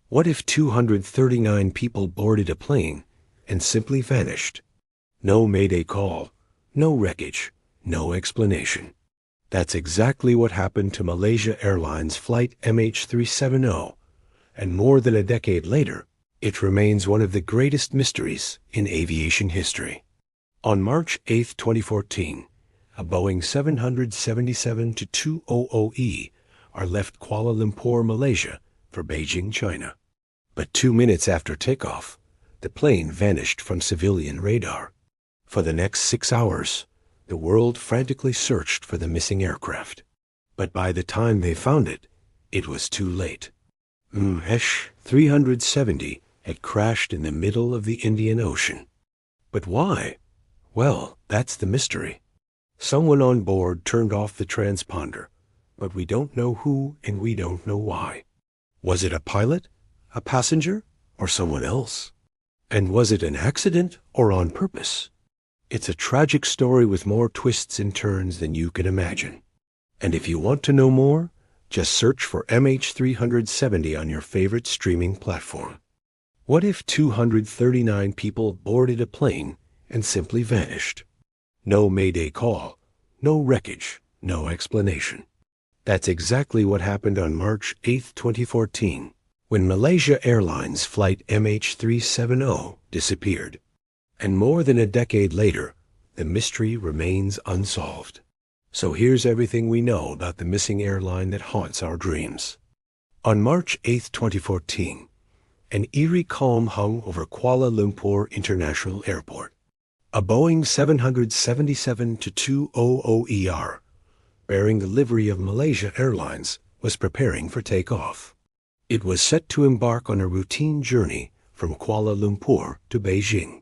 What if 239 people boarded a plane and simply vanished? No mayday call, no wreckage, no explanation. That's exactly what happened to Malaysia Airlines Flight MH370, and more than a decade later, it remains one of the greatest mysteries in aviation history. On March 8, 2014, a Boeing 777-200E left Kuala Lumpur, Malaysia, for Beijing, China. But 2 minutes after takeoff, the plane vanished from civilian radar. For the next 6 hours, the world frantically searched for the missing aircraft. But by the time they found it, it was too late. MH370 had crashed in the middle of the Indian Ocean. But why? Well, that's the mystery. Someone on board turned off the transponder, but we don't know who and we don't know why. Was it a pilot, a passenger, or someone else? And was it an accident or on purpose? It's a tragic story with more twists and turns than you can imagine. And if you want to know more, just search for MH370 on your favorite streaming platform. What if 239 people boarded a plane and simply vanished? No mayday call, no wreckage, no explanation. That's exactly what happened on March 8, 2014, when Malaysia Airlines Flight MH370 disappeared. And more than a decade later, the mystery remains unsolved. So here's everything we know about the missing airline that haunts our dreams. On March 8, 2014, an eerie calm hung over Kuala Lumpur International Airport. A Boeing 777-200ER, bearing the livery of Malaysia Airlines, was preparing for takeoff. It was set to embark on a routine journey from Kuala Lumpur to Beijing.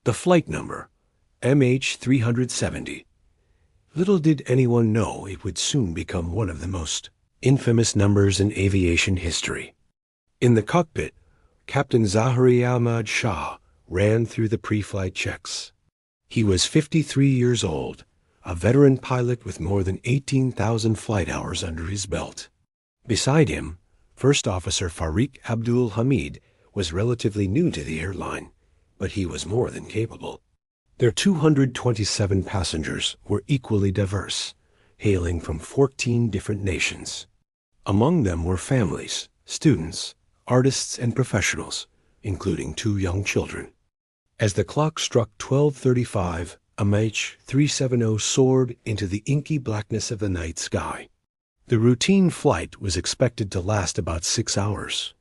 The flight number, MH370. Little did anyone know it would soon become one of the most infamous numbers in aviation history. In the cockpit, Captain Zahari Ahmad Shah ran through the pre-flight checks. He was 53 years old, a veteran pilot with more than 18,000 flight hours under his belt. Beside him, First Officer Fariq Abdul Hamid was relatively new to the airline, but he was more than capable. Their 227 passengers were equally diverse, hailing from 14 different nations. Among them were families, students, artists, and professionals, including 2 young children. As the clock struck 12:35, MH370 soared into the inky blackness of the night sky. The routine flight was expected to last about 6 hours.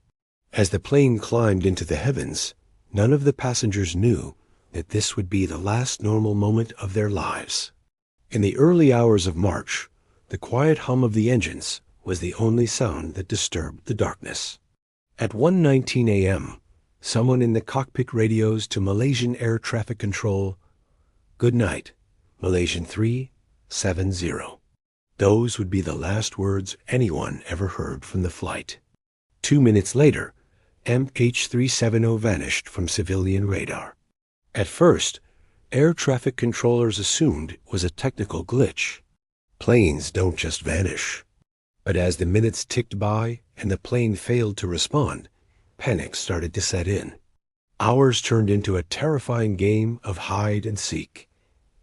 As the plane climbed into the heavens, none of the passengers knew that this would be the last normal moment of their lives. In the early hours of March, the quiet hum of the engines was the only sound that disturbed the darkness. At 1:19 a.m., someone in the cockpit radios to Malaysian Air Traffic Control, "Good night, Malaysian 370. Those would be the last words anyone ever heard from the flight. 2 minutes later, MH370 vanished from civilian radar. At first, air traffic controllers assumed it was a technical glitch. Planes don't just vanish. But as the minutes ticked by and the plane failed to respond, panic started to set in. Hours turned into a terrifying game of hide and seek.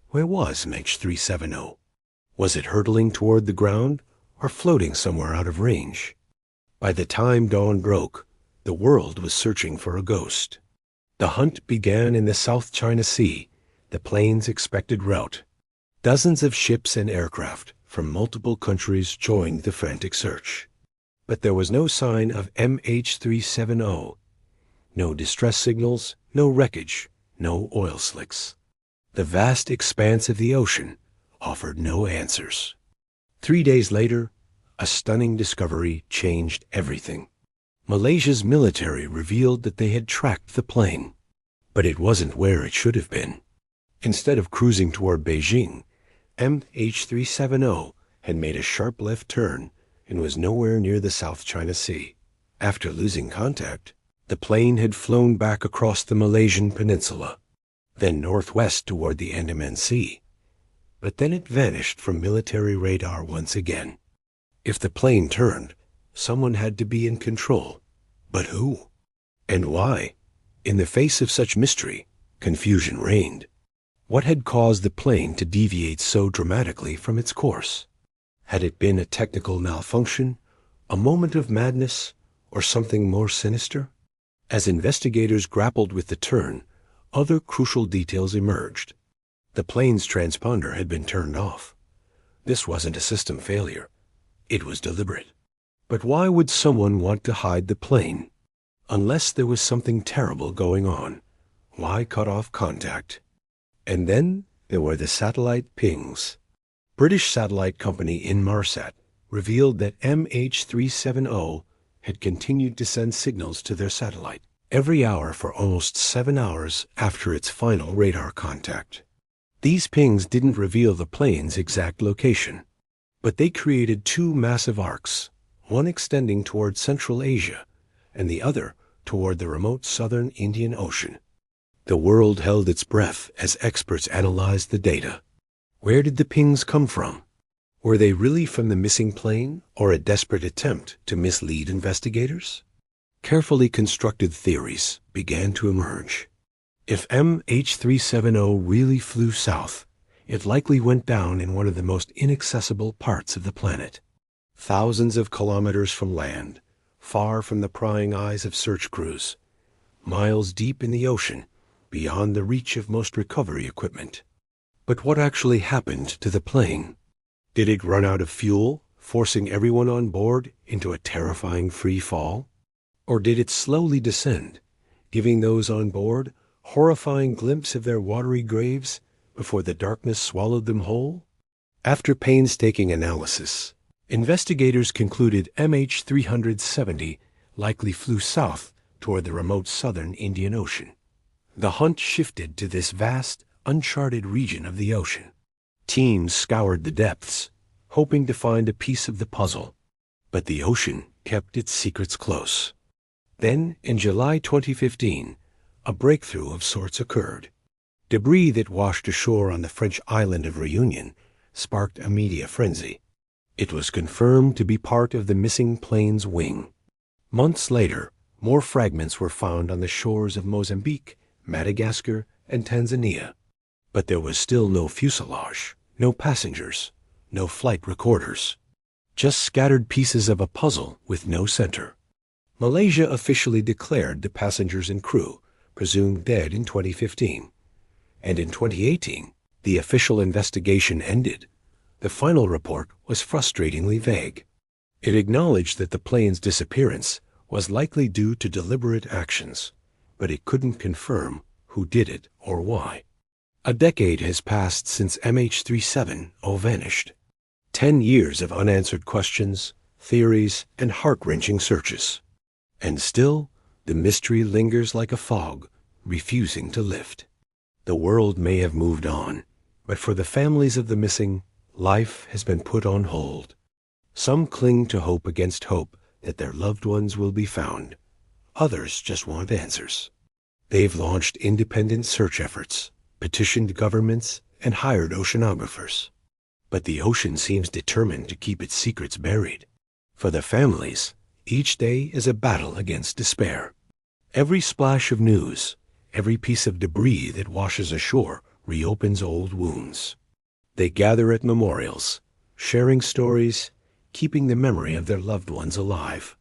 Where was MH370? Was it hurtling toward the ground or floating somewhere out of range? By the time dawn broke, the world was searching for a ghost. The hunt began in the South China Sea, the plane's expected route. Dozens of ships and aircraft from multiple countries joined the frantic search. But there was no sign of MH370. No distress signals, no wreckage, no oil slicks. The vast expanse of the ocean offered no answers. 3 days later, a stunning discovery changed everything. Malaysia's military revealed that they had tracked the plane, but it wasn't where it should have been. Instead of cruising toward Beijing, MH370 had made a sharp left turn and was nowhere near the South China Sea. After losing contact, the plane had flown back across the Malaysian peninsula, then northwest toward the Andaman Sea. But then it vanished from military radar once again. If the plane turned, someone had to be in control. But who? And why? In the face of such mystery, confusion reigned. What had caused the plane to deviate so dramatically from its course? Had it been a technical malfunction, a moment of madness, or something more sinister? As investigators grappled with the turn, other crucial details emerged. The plane's transponder had been turned off. This wasn't a system failure. It was deliberate. But why would someone want to hide the plane? Unless there was something terrible going on, why cut off contact? And then there were the satellite pings. British satellite company Inmarsat revealed that MH370 had continued to send signals to their satellite every hour for almost 7 hours after its final radar contact. These pings didn't reveal the plane's exact location, but they created two massive arcs, one extending toward Central Asia and the other toward the remote southern Indian Ocean. The world held its breath as experts analyzed the data. Where did the pings come from? Were they really from the missing plane or a desperate attempt to mislead investigators? Carefully constructed theories began to emerge. If MH370 really flew south, it likely went down in one of the most inaccessible parts of the planet. Thousands of kilometers from land, far from the prying eyes of search crews, miles deep in the ocean, beyond the reach of most recovery equipment. But what actually happened to the plane? Did it run out of fuel, forcing everyone on board into a terrifying free fall? Or did it slowly descend, giving those on board horrifying glimpse of their watery graves before the darkness swallowed them whole? After painstaking analysis, investigators concluded MH370 likely flew south toward the remote southern Indian Ocean. The hunt shifted to this vast, uncharted region of the ocean. Teams scoured the depths, hoping to find a piece of the puzzle, but the ocean kept its secrets close. Then, in July 2015, a breakthrough of sorts occurred. Debris that washed ashore on the French island of Réunion sparked a media frenzy. It was confirmed to be part of the missing plane's wing. Months later, more fragments were found on the shores of Mozambique, Madagascar, and Tanzania. But there was still no fuselage, no passengers, no flight recorders. Just scattered pieces of a puzzle with no center. Malaysia officially declared the passengers and crew presumed dead in 2015. And in 2018, the official investigation ended. The final report was frustratingly vague. It acknowledged that the plane's disappearance was likely due to deliberate actions, but it couldn't confirm who did it or why. A decade has passed since MH370 vanished. 10 years of unanswered questions, theories, and heart-wrenching searches. And still, the mystery lingers like a fog, refusing to lift. The world may have moved on, but for the families of the missing, life has been put on hold. Some cling to hope against hope that their loved ones will be found. Others just want answers. They've launched independent search efforts, petitioned governments, and hired oceanographers. But the ocean seems determined to keep its secrets buried. For the families, each day is a battle against despair. Every splash of news, every piece of debris that washes ashore reopens old wounds. They gather at memorials, sharing stories, keeping the memory of their loved ones alive.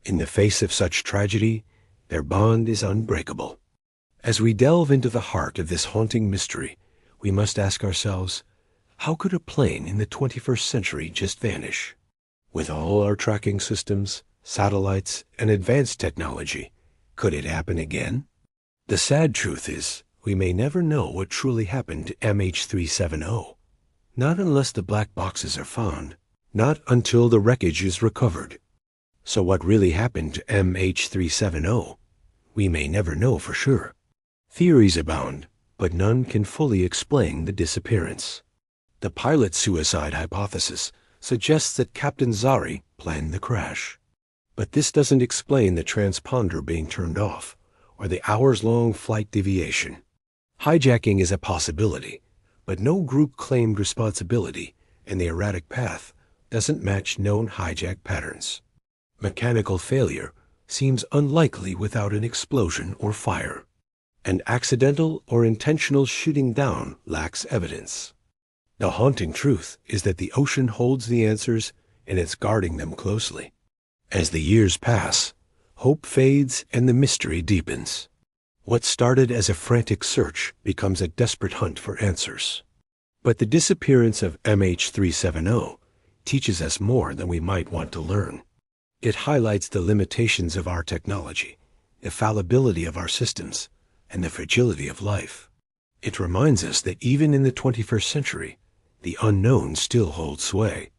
In the face of such tragedy, their bond is unbreakable. As we delve into the heart of this haunting mystery, we must ask ourselves, how could a plane in the 21st century just vanish? With all our tracking systems, satellites, and advanced technology, could it happen again? The sad truth is, we may never know what truly happened to MH370. Not unless the black boxes are found. Not until the wreckage is recovered. So what really happened to MH370? We may never know for sure. Theories abound, but none can fully explain the disappearance. The pilot suicide hypothesis suggests that Captain Zari planned the crash. But this doesn't explain the transponder being turned off, or the hours-long flight deviation. Hijacking is a possibility, but no group claimed responsibility, and the erratic path doesn't match known hijack patterns. Mechanical failure seems unlikely without an explosion or fire. An accidental or intentional shooting down lacks evidence. The haunting truth is that the ocean holds the answers and it's guarding them closely. As the years pass, hope fades and the mystery deepens. What started as a frantic search becomes a desperate hunt for answers. But the disappearance of MH370 teaches us more than we might want to learn. It highlights the limitations of our technology, the fallibility of our systems, and the fragility of life. It reminds us that even in the 21st century, the unknown still holds sway.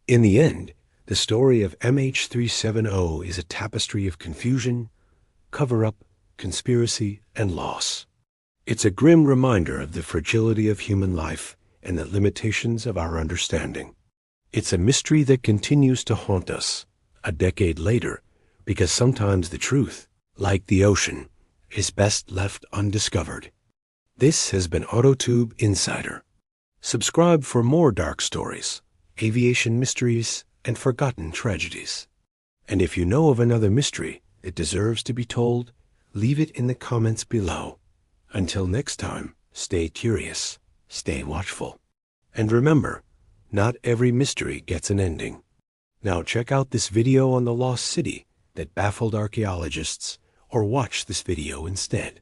In the end, the story of MH370 is a tapestry of confusion, cover-up, conspiracy, and loss. It's a grim reminder of the fragility of human life and the limitations of our understanding. It's a mystery that continues to haunt us a decade later, because sometimes the truth, like the ocean, is best left undiscovered. This has been AutoTube Insider. Subscribe for more dark stories, aviation mysteries, and forgotten tragedies. And if you know of another mystery that deserves to be told, leave it in the comments below. Until next time, stay curious, stay watchful. And remember, not every mystery gets an ending. Now check out this video on the lost city that baffled archaeologists, or watch this video instead.